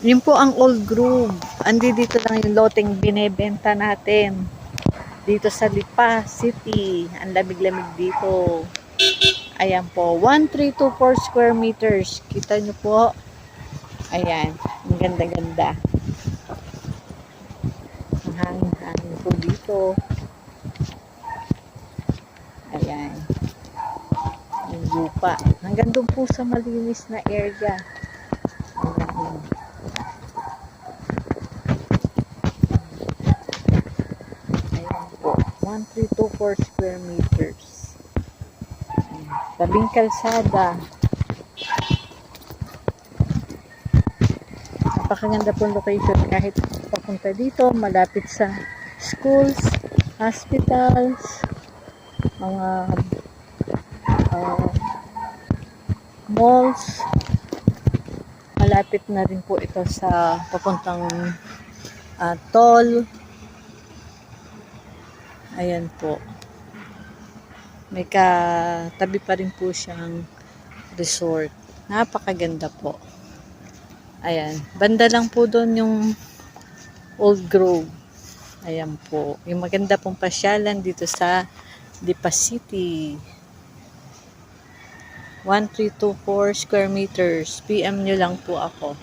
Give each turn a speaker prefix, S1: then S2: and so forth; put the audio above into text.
S1: Yun po ang Old Grove. Andi dito lang yung loteng binebenta natin. Dito sa Lipa City. Ang lamig-lamig dito. Ayan po. 1324 square meters. Kita nyo po. Ayan. Ang ganda-ganda. Ang hangin-hangin po dito. Ayan. Yung lupa. Hanggang doon po sa malinis na area. Ayan. Ayan po. 1324 square meters. Ayan. Tabing kalsada. Napakaganda po location kahit papunta dito, malapit sa schools, hospitals, mga malls. Malapit na rin po ito sa papuntang toll. Ayan po. May katabi pa rin po siyang resort. Napakaganda po. Ayan. Banda lang po doon yung Old Grove. Ayan po. Yung maganda pong pasyalan dito sa Lipa City. 1324 square meters. PM nyo lang po ako.